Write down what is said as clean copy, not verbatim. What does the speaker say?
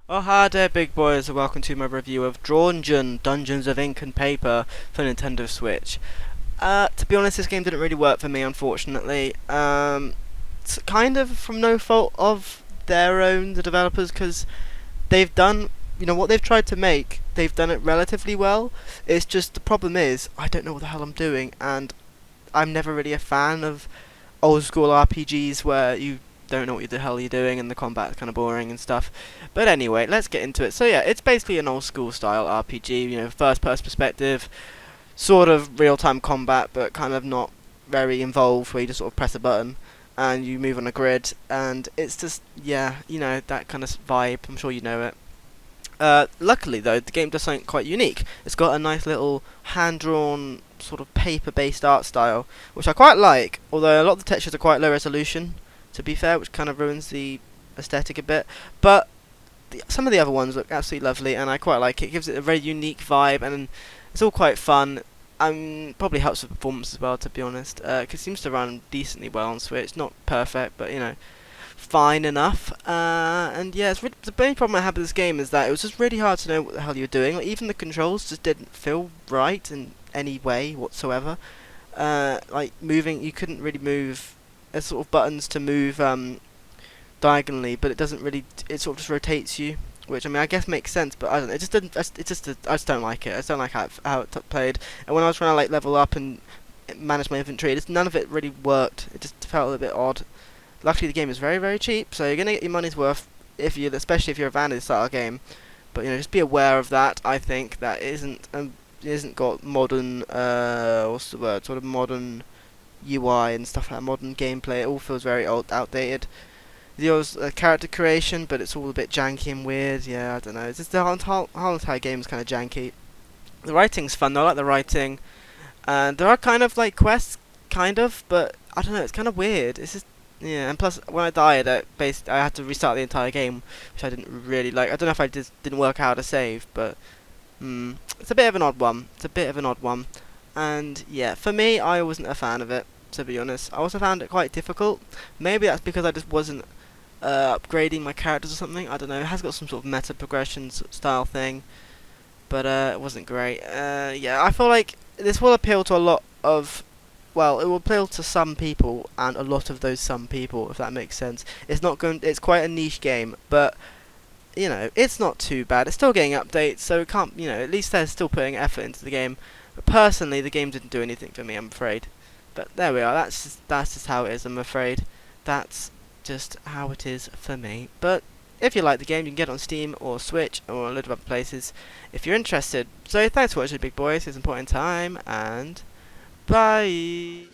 Oh hi there big boys and welcome to my review of Drawngeon, Dungeons of Ink and Paper for Nintendo Switch. To be honest, this game didn't really work for me, unfortunately. It's kind of from no fault of their own, the developers, because they've done, what they've tried to make, they've done it relatively well. It's just, the problem is, I don't know what the hell I'm doing, and I'm never really a fan of old school RPGs where you don't know what the hell you're doing and the combat's kind of boring and stuff. But anyway, let's get into it. So yeah, it's basically an old school style RPG, first person perspective, sort of real time combat, but kind of not very involved, where you just sort of press a button and you move on a grid, and it's just, yeah, that kind of vibe. I'm sure you know it. Luckily though, the game does something quite unique. It's got a nice little hand-drawn sort of paper-based art style, which I quite like, although a lot of the textures are quite low resolution, to be fair, which kind of ruins the aesthetic a bit. But some of the other ones look absolutely lovely, and I quite like it. It gives it a very unique vibe, and it's all quite fun. Probably helps with performance as well, to be honest. 'Cause it seems to run decently well on Switch. Not perfect, but fine enough. And yeah, the main problem I had with this game is that it was just really hard to know what the hell you were doing. Like, even the controls just didn't feel right in any way whatsoever. Like moving, you couldn't really move. There's sort of buttons to move diagonally, but it doesn't really. It sort of just rotates you, which, I mean, I guess makes sense, but I don't know. It just didn't. I just don't like it. I just don't like how it played. And when I was trying to like level up and manage my inventory, none of it really worked. It just felt a little bit odd. Luckily, the game is very, very cheap, so you're gonna get your money's worth especially if you're a fan of this style game. But just be aware of that. I think that isn't got modern what's the word? Sort of modern UI and stuff like that, modern gameplay. It all feels very outdated. There's character creation, but it's all a bit janky and weird. Yeah, I don't know. It's just the whole entire game is kind of janky. The writing's fun though. I like the writing, and there are kind of like quests, kind of, but I don't know. It's kind of weird. It's just, yeah. And plus, when I died, I had to restart the entire game, which I didn't really like. I don't know if I didn't work out how to save, but it's a bit of an odd one. It's a bit of an odd one, and yeah, for me, I wasn't a fan of it. To be honest, I also found it quite difficult. Maybe that's because I just wasn't upgrading my characters or something. I don't know. It has got some sort of meta progression style thing, but it wasn't great. Yeah, I feel like this will appeal to a lot of. Well, it will appeal to some people, and a lot of those some people, if that makes sense. It's not going. It's quite a niche game, but it's not too bad. It's still getting updates, so it can't. At least they're still putting effort into the game. But personally, the game didn't do anything for me, I'm afraid. But there we are. That's just how it is, I'm afraid. That's just how it is for me. But if you like the game, you can get it on Steam or Switch or a lot of other places if you're interested. So thanks for watching, big boys. It's important time, and bye.